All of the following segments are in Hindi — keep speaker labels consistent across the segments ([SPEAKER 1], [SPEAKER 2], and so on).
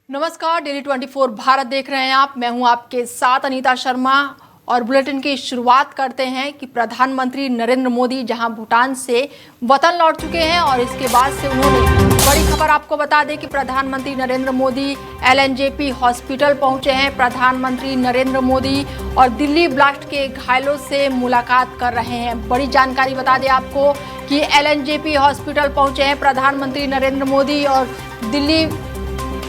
[SPEAKER 1] नमस्कार, डेली 24 भारत देख रहे हैं आप। मैं हूं आपके साथ अनीता शर्मा और बुलेटिन की शुरुआत करते हैं कि प्रधानमंत्री नरेंद्र मोदी जहां भूटान से वतन लौट चुके हैं और इसके बाद से उन्होंने बड़ी खबर आपको बता दें कि प्रधानमंत्री नरेंद्र मोदी एलएनजेपी हॉस्पिटल पहुंचे हैं। प्रधानमंत्री नरेंद्र मोदी और दिल्ली ब्लास्ट के घायलों से मुलाकात कर रहे हैं। बड़ी जानकारी बता दें आपको कि एलएनजेपी हॉस्पिटल पहुंचे हैं प्रधानमंत्री नरेंद्र मोदी और दिल्ली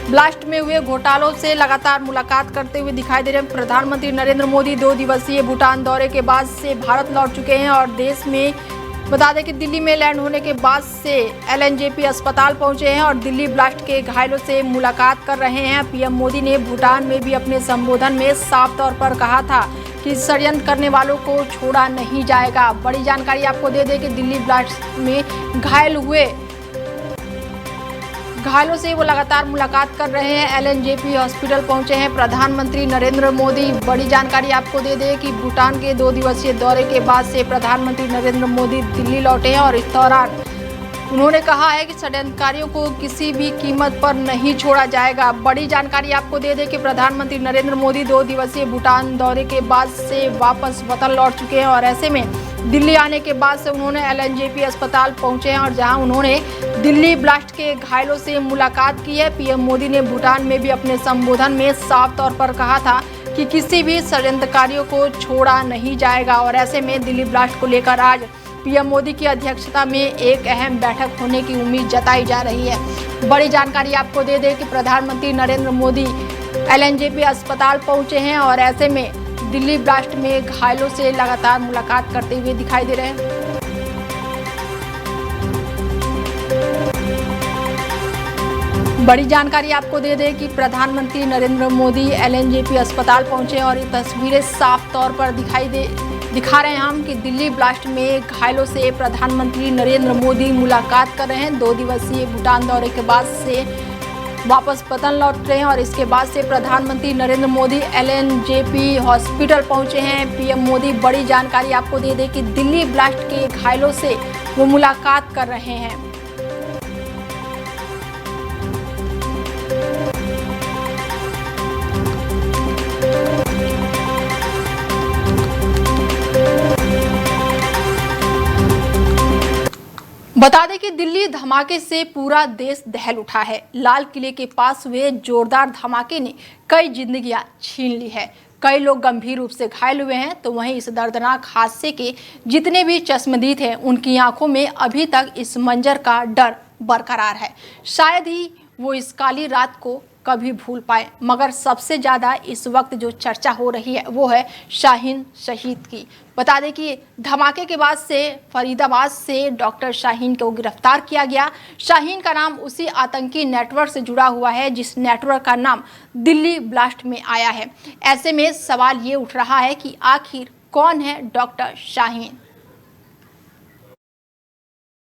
[SPEAKER 1] ब्लास्ट में हुए घोटालों से लगातार मुलाकात करते हुए दिखाई दे रहे हैं। प्रधानमंत्री नरेंद्र मोदी 2 दिवसीय भूटान दौरे के बाद से भारत लौट चुके हैं और देश में बता दें कि दिल्ली में लैंड होने के बाद से एलएनजेपी अस्पताल पहुंचे हैं और दिल्ली ब्लास्ट के घायलों से मुलाकात कर रहे हैं। पीएम मोदी ने भूटान में भी अपने संबोधन में साफ तौर पर कहा था कि षड्यंत्र करने वालों को छोड़ा नहीं जाएगा। बड़ी जानकारी आपको दे दें कि दिल्ली ब्लास्ट में घायलों से वो लगातार मुलाकात कर रहे हैं। एलएनजेपी हॉस्पिटल पहुंचे हैं प्रधानमंत्री नरेंद्र मोदी। बड़ी जानकारी आपको दे दें कि भूटान के 2 दिवसीय दौरे के बाद से प्रधानमंत्री नरेंद्र मोदी दिल्ली लौटे हैं और इस दौरान उन्होंने कहा है कि षड्यंत्रकारियों को किसी भी कीमत पर नहीं छोड़ा जाएगा। बड़ी जानकारी आपको दे दें कि प्रधानमंत्री नरेंद्र मोदी 2 दिवसीय भूटान दौरे के बाद से वापस वतन लौट चुके हैं और ऐसे में दिल्ली आने के बाद से उन्होंने एलएनजेपी अस्पताल पहुंचे हैं और जहां उन्होंने दिल्ली ब्लास्ट के घायलों से मुलाकात की है। पीएम मोदी ने भूटान में भी अपने संबोधन में साफ तौर पर कहा था कि किसी भी षड्यंत्रकारियों को छोड़ा नहीं जाएगा और ऐसे में दिल्ली ब्लास्ट को लेकर आज पीएम मोदी की अध्यक्षता में एक अहम बैठक होने की उम्मीद जताई जा रही है। बड़ी जानकारी आपको दे दें कि प्रधानमंत्री नरेंद्र मोदी एलएनजेपी अस्पताल पहुंचे हैं और ऐसे में दिल्ली ब्लास्ट में घायलों से लगातार मुलाकात करते हुए दिखाई दे रहे हैं। बड़ी जानकारी आपको दे दें कि प्रधानमंत्री नरेंद्र मोदी एलएनजेपी अस्पताल पहुंचे और ये तस्वीरें साफ तौर पर दिखा रहे हैं हम कि दिल्ली ब्लास्ट में घायलों से प्रधानमंत्री नरेंद्र मोदी मुलाकात कर रहे हैं। 2 दिवसीय भूटान दौरे के बाद से वापस वतन लौट रहे हैं और इसके बाद से प्रधानमंत्री नरेंद्र मोदी एलएनजेपी हॉस्पिटल पहुंचे हैं। पीएम मोदी बड़ी जानकारी आपको दे दें कि दिल्ली ब्लास्ट के घायलों से वो मुलाकात कर रहे हैं। बता दें कि दिल्ली धमाके से पूरा देश दहल उठा है। लाल किले के पास हुए जोरदार धमाके ने कई जिंदगियां छीन ली है। कई लोग गंभीर रूप से घायल हुए हैं तो वहीं इस दर्दनाक हादसे के जितने भी चश्मदीद हैं उनकी आंखों में अभी तक इस मंजर का डर बरकरार है। शायद ही वो इस काली रात को कभी भूल पाए, मगर सबसे ज़्यादा इस वक्त जो चर्चा हो रही है वो है शाहीन शहीद की। बता दें कि धमाके के बाद से फरीदाबाद से डॉक्टर शाहीन को गिरफ्तार किया गया। शाहीन का नाम उसी आतंकी नेटवर्क से जुड़ा हुआ है जिस नेटवर्क का नाम दिल्ली ब्लास्ट में आया है। ऐसे में सवाल ये उठ रहा है कि आखिर कौन है डॉक्टर शाहीन।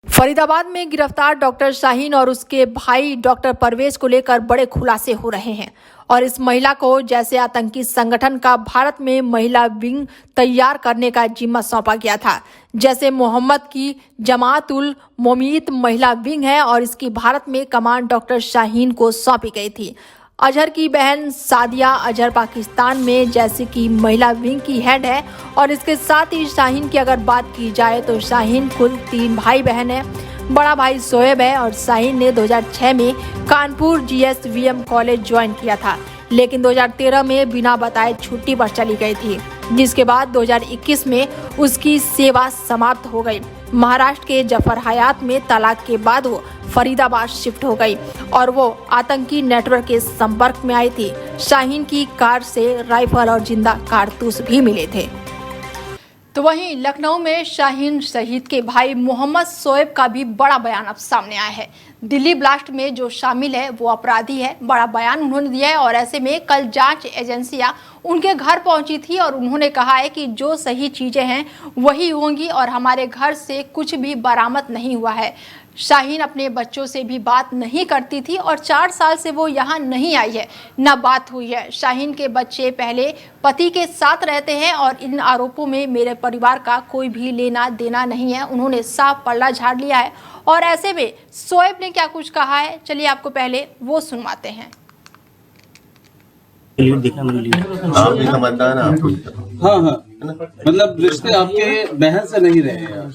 [SPEAKER 1] फरीदाबाद में गिरफ्तार डॉक्टर शाहीन और उसके भाई डॉक्टर परवेज को लेकर बड़े खुलासे हो रहे हैं और इस महिला को जैसे आतंकी संगठन का भारत में महिला विंग तैयार करने का जिम्मा सौंपा गया था, जैसे मोहम्मद की जमात उल मोमिनीत महिला विंग है और इसकी भारत में कमान डॉक्टर शाहीन को सौंपी गई थी। अजहर की बहन सादिया अजहर पाकिस्तान में जैसे कि महिला विंग की हेड है और इसके साथ ही शाहीन की अगर बात की जाए तो शाहीन कुल 3 भाई बहन है। बड़ा भाई शोएब है और शाहीन ने 2006 में कानपुर जीएसवीएम कॉलेज ज्वाइन किया था, लेकिन 2013 में बिना बताए छुट्टी पर चली गई थी, जिसके बाद 2021 में उसकी सेवा समाप्त हो गई। महाराष्ट्र के जफर हयात में तलाक के बाद वो फरीदाबाद शिफ्ट हो गई और वो आतंकी नेटवर्क के संपर्क में आई थी। शाहीन की कार से राइफल और जिंदा कारतूस भी मिले थे। तो वहीं लखनऊ में शाहीन शहीद के भाई मोहम्मद शोएब का भी बड़ा बयान अब सामने आया है। दिल्ली ब्लास्ट में जो शामिल है वो अपराधी है, बड़ा बयान उन्होंने दिया है और ऐसे में कल जांच एजेंसियां उनके घर पहुंची थी और उन्होंने कहा है कि जो सही चीजें हैं वही होंगी और हमारे घर से कुछ भी बरामद नहीं हुआ है। शाहीन अपने बच्चों से भी बात नहीं करती थी और 4 साल से वो यहाँ नहीं आई है, न बात हुई है। शाहीन के बच्चे पहले पति के साथ रहते हैं और इन आरोपों में मेरे परिवार का कोई भी लेना देना नहीं है। उन्होंने साफ पल्ला झाड़ लिया है और ऐसे में शोएब ने क्या कुछ कहा है, चलिए आपको पहले वो सुनवाते हैं।
[SPEAKER 2] लीड देखा मैंने लीड।
[SPEAKER 3] आप भी समझदार ना आपको।
[SPEAKER 4] हाँ हाँ, मतलब रिश्ते आपके बहन से नहीं रहे हैं आप?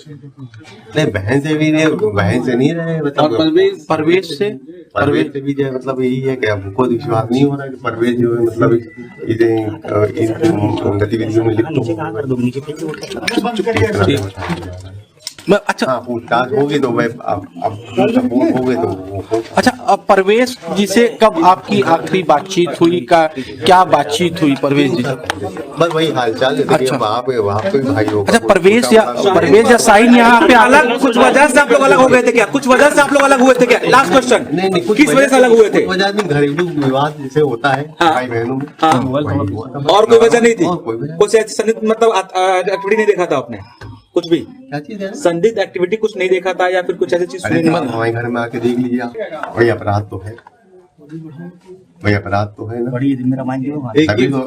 [SPEAKER 3] नहीं बहन से भी नहीं, बहन से नहीं रहे
[SPEAKER 4] और
[SPEAKER 3] मतलब
[SPEAKER 4] परवेज से
[SPEAKER 3] परवेज से भी जो है मतलब यही है कि हमको विश्वास नहीं हो रहा कि परवेज जो है मतलब इन गतिविधियों में लिप्त
[SPEAKER 2] नीचे कहाँ कर दो, नीचे फेंक दो।
[SPEAKER 4] अच्छा
[SPEAKER 3] हाँ पूछताछ होगी तो मैं अब सपोर्ट होगी तो वो होगा।
[SPEAKER 4] अच्छा, अब परवेज जी से कब आपकी आखिरी बातचीत हुई? का क्या बातचीत हुई परवेज जी से?
[SPEAKER 3] बस वही हालचाल है। देखिए
[SPEAKER 4] अच्छा।
[SPEAKER 3] वहाँ पे भाई होगा।
[SPEAKER 4] अच्छा, परवेज या साइन यहाँ पे अलग
[SPEAKER 5] कुछ वजह से आप लोग अलग हो गए थे क्या? कुछ वजह से आप लोग अलग हुए थे क्या? लास्ट क्वेश्चन,
[SPEAKER 3] नहीं
[SPEAKER 5] किस वजह से अलग हुए थे?
[SPEAKER 3] वजह नहीं, घरेलू विवाद जैसे होता है भाई बहनों में।
[SPEAKER 5] हाँ।
[SPEAKER 3] वही हुआ था।
[SPEAKER 5] और कोई वजह नहीं थी?
[SPEAKER 3] और कोई वजह
[SPEAKER 5] कुछ ऐसी संदिग्ध मतलब एक्टिविटी नहीं देखा था आपने? कुछ भी
[SPEAKER 3] क्या चीज है?
[SPEAKER 5] संदिग्ध एक्टिविटी कुछ नहीं देखा था या फिर कुछ ऐसी चीज सुनी
[SPEAKER 3] अरे
[SPEAKER 5] नहीं?
[SPEAKER 3] हमारे घर में आके देख लीजिए आप। वही अपराध तो है, वही अपराध तो है ना।
[SPEAKER 2] बड़ी मेरा मान जो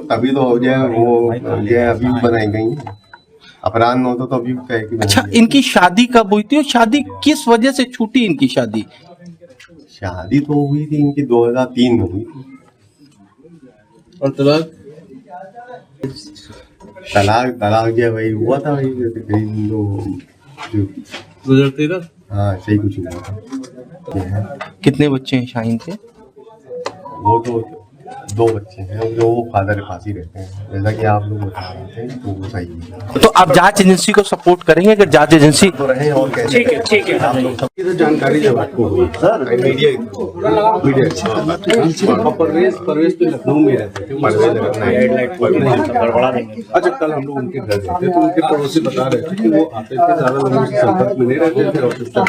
[SPEAKER 3] तभी तो हो जाए वो जो है अभी बनाई गई है। अपराध न होता तो अभी क्या है कि
[SPEAKER 4] अच्छा, इनकी शादी कब हुई थी और शादी किस वजह से छूटी इनकी शादी?
[SPEAKER 3] शादी तो हुई थी इनकी 2003 में हुई थी।
[SPEAKER 4] और तलाक?
[SPEAKER 3] तलाक जो है वही हुआ था वही तकरीबन
[SPEAKER 4] 2013।
[SPEAKER 3] हाँ सही कुछ हुआ था।
[SPEAKER 4] कितने बच्चे हैं शाहीन के?
[SPEAKER 3] वो तो 2 बच्चे हैं जो वो फादर के पास ही रहते हैं, जैसा कि आप लोग बता रहे थे तो वो सही है।
[SPEAKER 4] तो आप जांच एजेंसी को सपोर्ट करेंगे अगर जांच एजेंसी?
[SPEAKER 3] तो रहे और कैसे?
[SPEAKER 5] ठीक है।
[SPEAKER 3] आप लोग सबकी तो जानकारी जब आपको हुई सर मीडिया
[SPEAKER 4] परवेज तो लखनऊ में रहते थे। अच्छा, कल हम लोग उनके घर गए थे तो उनके पड़ोसी बता रहे थे कि वो आते थे, ज्यादा लोगों से संपर्क में नहीं रहते थे और सिस्टम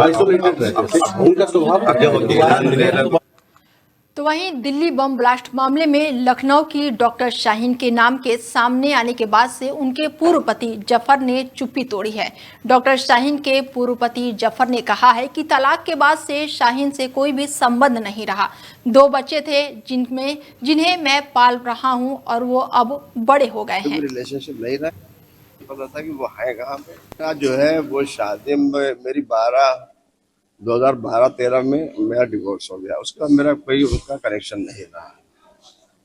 [SPEAKER 4] आइसोलेटेड रहते थे। उनका स्वभाव
[SPEAKER 1] तो वहीं दिल्ली बम ब्लास्ट मामले में लखनऊ की डॉक्टर शाहीन के नाम के सामने आने के बाद से उनके पूर्व पति जफर ने चुप्पी तोड़ी है। डॉक्टर शाहीन के पूर्व पति जफर ने कहा है कि तलाक के बाद से शाहीन से कोई भी संबंध नहीं रहा। 2 बच्चे थे जिन्हें मैं पाल रहा हूं और वो अब बड़े हो गए हैं।
[SPEAKER 6] रिलेशनशिप नहीं रहा, पता था कि वो है कहाँ पे। जो है वो शादी मेरी 2012-13 में मेरा डिवोर्स हो गया। उसका मेरा कोई उसका कनेक्शन नहीं रहा,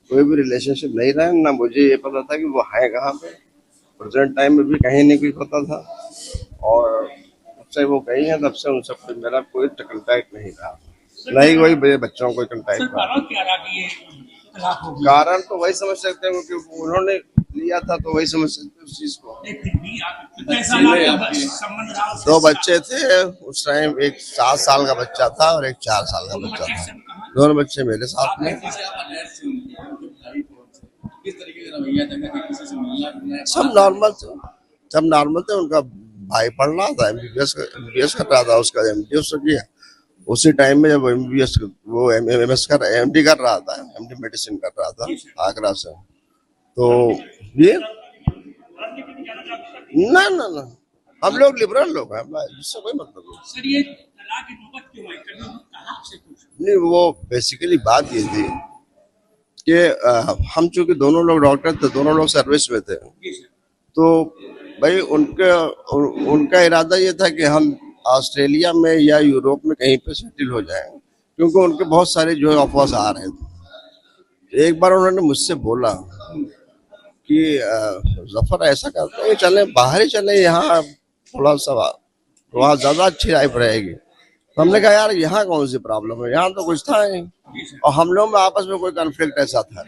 [SPEAKER 6] कोई भी रिलेशनशिप नहीं रहा। ना मुझे ये पता था कि वो है कहाँ पे। प्रेजेंट टाइम में भी कहीं नहीं कुछ पता था और जब से वो गई है तब से उन सब मेरा कोई कंटैक्ट नहीं रहा, नहीं कोई मेरे बच्चों को कंटैक्ट रहा। कारण तो वही समझ सकते हैं क्योंकि उन्होंने लिया था तो वही समझ सकते उस चीज को। 2 बच्चे थे उस टाइम, एक 7 साल का बच्चा था और एक 4 साल का बच्चा था। दोनों बच्चे मेरे साथ में। सब नॉर्मल थे। उनका भाई पढ़ रहा था, एमबीबीएस कर रहा था, उसका एमडीएस किया। उसी टाइम में जब एमबीबीएस वो एमएमएस कर एमडी कर रहा था, एमडी मेडिसिन कर रहा था आगरा से। तो ये ना हम लोग लिबरल लोग हैं, इससे कोई मतलब नहीं। नहीं, वो बेसिकली बात ये थी कि हम चूंकि दोनों लोग डॉक्टर थे, दोनों लोग सर्विस में थे, तो भाई उनका इरादा ये था कि हम ऑस्ट्रेलिया में या यूरोप में कहीं पे सेटल हो जाएं, क्योंकि उनके बहुत सारे जो ऑफर्स आ रहे थे। एक बार उन्होंने मुझसे बोला कि जफर ऐसा करते हैं चले बाहर ही चले, यहाँ थोड़ा सा वहाँ ज्यादा अच्छी लाइफ रहेगी। तो हमने कहा यार यहाँ कौन सी प्रॉब्लम है, यहाँ तो कुछ था नहीं और हम लोग में आपस में कोई कॉन्फ्लिक्ट ऐसा था।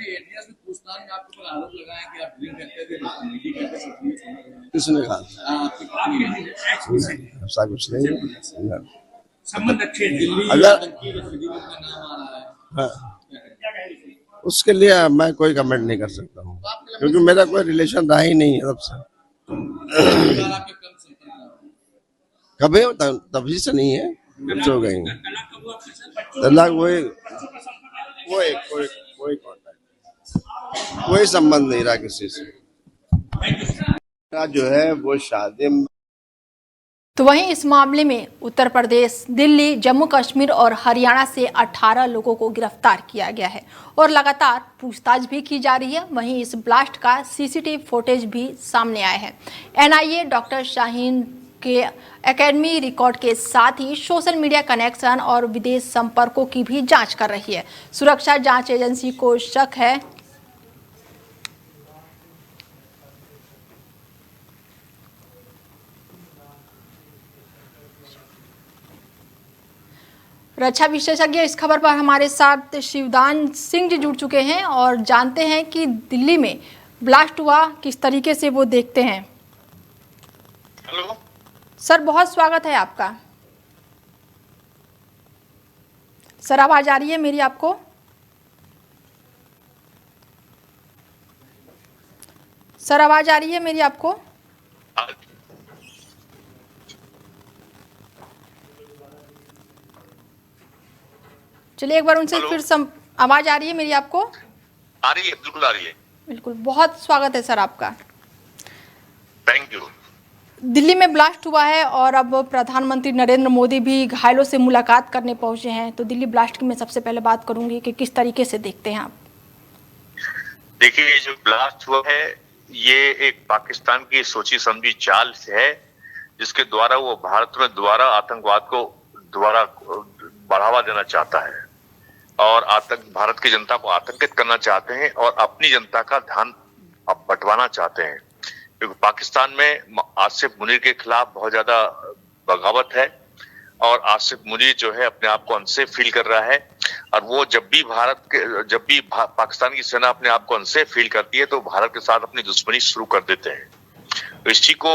[SPEAKER 6] किसने कहा? ऐसा कुछ नहीं। अगर हाँ, उसके लिए मैं कोई कमेंट नहीं कर सकता हूँ क्योंकि मेरा कोई रिलेशन रहा ही नहीं है तब से। कभी तभी से नहीं है, जब से हो गई तलाक कोई संबंध नहीं रहा किसी से। जो है वो शादी।
[SPEAKER 1] तो वहीं इस मामले में उत्तर प्रदेश, दिल्ली, जम्मू कश्मीर और हरियाणा से 18 लोगों को गिरफ्तार किया गया है और लगातार पूछताछ भी की जा रही है। वहीं इस ब्लास्ट का सीसीटीवी फुटेज भी सामने आया है। एनआईए डॉक्टर शाहीन के एकेडमी रिकॉर्ड के साथ ही सोशल मीडिया कनेक्शन और विदेश संपर्कों की भी जांच कर रही है। सुरक्षा जांच एजेंसी को शक है रक्षा विशेषज्ञ। इस खबर पर हमारे साथ शिवदान सिंह जी जुड़ चुके हैं और जानते हैं कि दिल्ली में ब्लास्ट हुआ, किस तरीके से वो देखते हैं।
[SPEAKER 7] हेलो
[SPEAKER 1] सर, बहुत स्वागत है आपका। सर, आवाज आ रही है मेरी आपको? सर, आवाज आ रही है मेरी आपको? चलिए एक बार उनसे फिर आवाज आ रही है मेरी आपको?
[SPEAKER 7] आ रही है, बिल्कुल आ रही है।
[SPEAKER 1] बिल्कुल, बहुत स्वागत है सर आपका।
[SPEAKER 7] Thank you.
[SPEAKER 1] दिल्ली में ब्लास्ट हुआ है और अब प्रधानमंत्री नरेंद्र मोदी भी घायलों से मुलाकात करने पहुंचे हैं। तो दिल्ली ब्लास्ट की मैं सबसे पहले बात करूंगी कि किस तरीके से देखते हैं आप?
[SPEAKER 7] देखिए, ये जो ब्लास्ट हुआ है ये एक पाकिस्तान की सोची समझी चाल है, जिसके द्वारा वो भारत में दोबारा आतंकवाद को दोबारा बढ़ावा देना चाहता है और भारत की जनता को आतंकित करना चाहते हैं और अपनी जनता का ध्यान बंटवाना चाहते हैं। क्योंकि पाकिस्तान में आसिफ मुनीर के खिलाफ बहुत ज्यादा बगावत है और आसिफ मुनीर जो है अपने आप को अनसेफ फील कर रहा है और वो जब भी पाकिस्तान की सेना अपने आप को अनसेफ फील करती है तो भारत के साथ अपनी दुश्मनी शुरू कर देते हैं। तो इस चीज को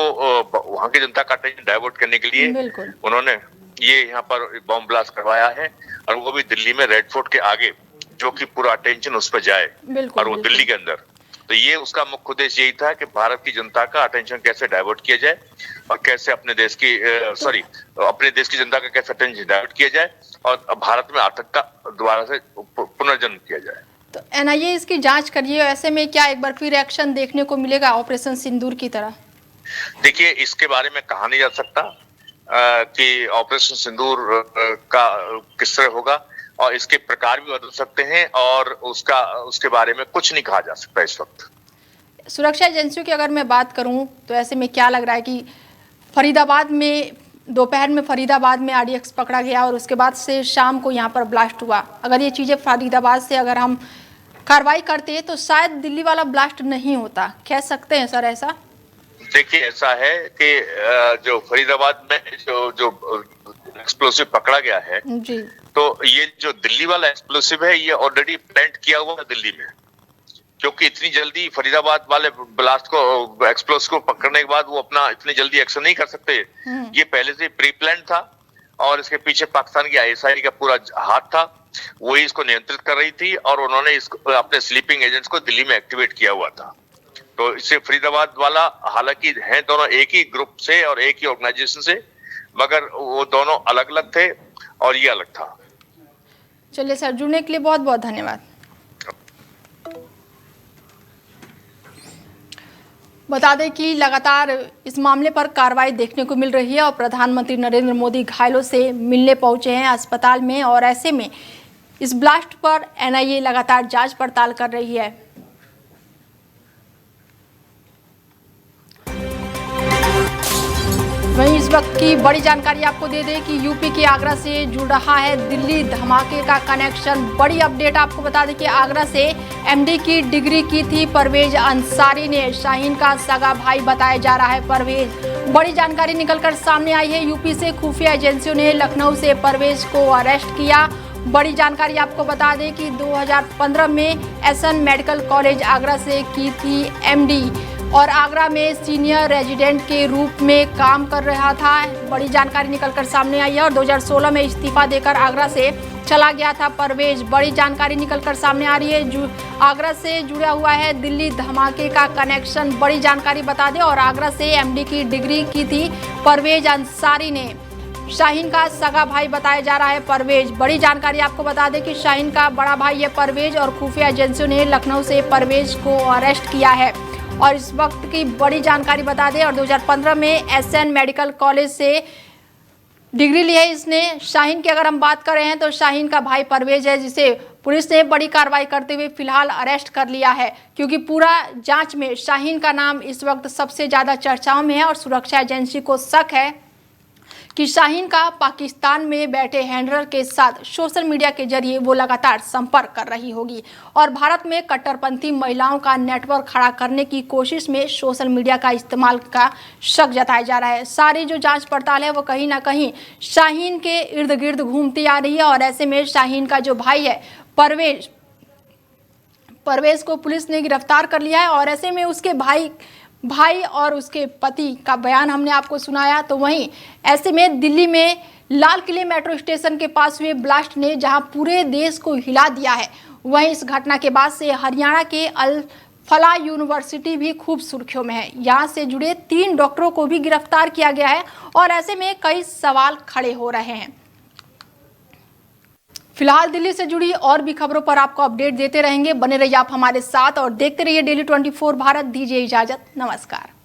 [SPEAKER 7] वहां की जनता का अटेंशन डाइवर्ट करने के लिए उन्होंने ये यहाँ पर बॉम्ब ब्लास्ट करवाया है और वो भी दिल्ली में रेड फोर्ट के आगे, जो कि पूरा अटेंशन उस पर जाए और वो दिल्ली के अंदर। तो ये उसका मुख्य उद्देश्य यही था कि भारत की जनता का अटेंशन कैसे डाइवर्ट किया जाए और कैसे अपने देश की जनता का कैसे अटेंशन डाइवर्ट किया जाए और भारत में आतंक का दोबारा से पुनर्जन्म किया जाए।
[SPEAKER 1] तो एनआईए इसकी जांच करिए, ऐसे में क्या एक बार फिर एक्शन देखने को मिलेगा ऑपरेशन सिंदूर की तरह?
[SPEAKER 7] देखिए, इसके बारे में कहा नहीं जा सकता कि ऑपरेशन सिंदूर का किस तरह होगा और इसके प्रकार भी बदल सकते हैं और उसके बारे में कुछ नहीं कहा जा सकता इस वक्त।
[SPEAKER 1] सुरक्षा एजेंसियों की अगर मैं बात करूं तो ऐसे में क्या लग रहा है कि फरीदाबाद में दोपहर में फरीदाबाद में आरडीएक्स पकड़ा गया और उसके बाद से शाम को यहां पर ब्लास्ट हुआ। अगर ये चीजें फरीदाबाद से अगर हम कार्रवाई करते तो शायद दिल्ली वाला ब्लास्ट नहीं होता, कह सकते हैं सर ऐसा?
[SPEAKER 7] देखिए, ऐसा है कि जो फरीदाबाद में जो एक्सप्लोसिव पकड़ा गया है
[SPEAKER 1] जी,
[SPEAKER 7] तो ये जो दिल्ली वाला एक्सप्लोसिव है ये ऑलरेडी प्लांट किया हुआ है दिल्ली में, क्योंकि इतनी जल्दी फरीदाबाद वाले ब्लास्ट को एक्सप्लोसिव को पकड़ने के बाद वो अपना इतनी जल्दी एक्शन नहीं कर सकते। ये पहले से प्री प्लान था और इसके पीछे पाकिस्तान की आईएसआई का पूरा हाथ था, वही इसको नियंत्रित कर रही थी और उन्होंने इसको अपने स्लीपिंग एजेंट्स को दिल्ली में एक्टिवेट किया हुआ था। तो इससे फरीदाबाद वाला हालांकि हैं दोनों एक ही ग्रुप से और एक ही ऑर्गेनाइजेशन से, मगर वो दोनों अलग अलग थे और ये अलग था।
[SPEAKER 1] चलिए सर, जुड़ने के लिए बहुत बहुत धन्यवाद। बता दें कि लगातार इस मामले पर कार्रवाई देखने को मिल रही है और प्रधानमंत्री नरेंद्र मोदी घायलों से मिलने पहुंचे हैं अस्पताल में और ऐसे में इस ब्लास्ट पर एनआईए लगातार जांच पड़ताल कर रही है। वहीं इस वक्त की बड़ी जानकारी आपको दे दें कि यूपी के आगरा से जुड़ रहा है दिल्ली धमाके का कनेक्शन। बड़ी अपडेट आपको बता दें कि आगरा से एमडी की डिग्री की थी परवेज अंसारी ने। शाहीन का सगा भाई बताया जा रहा है परवेज। बड़ी जानकारी निकलकर सामने आई है, यूपी से खुफिया एजेंसियों ने लखनऊ से परवेज को अरेस्ट किया। बड़ी जानकारी आपको बता दें कि 2015 में एसएन मेडिकल कॉलेज आगरा से की थी एमडी और आगरा में सीनियर रेजिडेंट के रूप में काम कर रहा था। बड़ी जानकारी निकलकर सामने आई है और 2016 में इस्तीफा देकर आगरा से चला गया था परवेज। बड़ी जानकारी निकलकर सामने आ रही है, आगरा से जुड़ा हुआ है दिल्ली धमाके का कनेक्शन। बड़ी जानकारी बता दें और आगरा से एमडी की डिग्री की थी परवेज अंसारी ने। शाहीन का सगा भाई बताया जा रहा है परवेज। बड़ी जानकारी आपको बता दें कि शाहीन का बड़ा भाई है परवेज और खुफिया एजेंसियों ने लखनऊ से परवेज को अरेस्ट किया है। और इस वक्त की बड़ी जानकारी बता दें और 2015 में एसएन मेडिकल कॉलेज से डिग्री ली है इसने। शाहीन की अगर हम बात कर रहे हैं तो शाहीन का भाई परवेज है, जिसे पुलिस ने बड़ी कार्रवाई करते हुए फिलहाल अरेस्ट कर लिया है, क्योंकि पूरा जांच में शाहीन का नाम इस वक्त सबसे ज्यादा चर्चाओं में है और सुरक्षा एजेंसी को शक है कि शाहीन का पाकिस्तान में बैठे हैंडलर के साथ सोशल मीडिया के जरिए वो लगातार संपर्क कर रही होगी और भारत में कट्टरपंथी महिलाओं का नेटवर्क खड़ा करने की कोशिश में सोशल मीडिया का इस्तेमाल का शक जताया जा रहा है। सारी जो जांच पड़ताल है वो कहीं ना कहीं शाहीन के इर्द गिर्द घूमती आ रही है और ऐसे में शाहीन का जो भाई है परवेज को पुलिस ने गिरफ्तार कर लिया है और ऐसे में उसके भाई और उसके पति का बयान हमने आपको सुनाया। तो वहीं ऐसे में दिल्ली में लाल किले मेट्रो स्टेशन के पास हुए ब्लास्ट ने जहां पूरे देश को हिला दिया है, वहीं इस घटना के बाद से हरियाणा के अल फला यूनिवर्सिटी भी खूब सुर्खियों में है। यहां से जुड़े 3 डॉक्टरों को भी गिरफ्तार किया गया है और ऐसे में कई सवाल खड़े हो रहे हैं। फिलहाल दिल्ली से जुड़ी और भी खबरों पर आपको अपडेट देते रहेंगे। बने रहिए आप हमारे साथ और देखते रहिए डेली 24 भारत। दीजिए इजाजत, नमस्कार।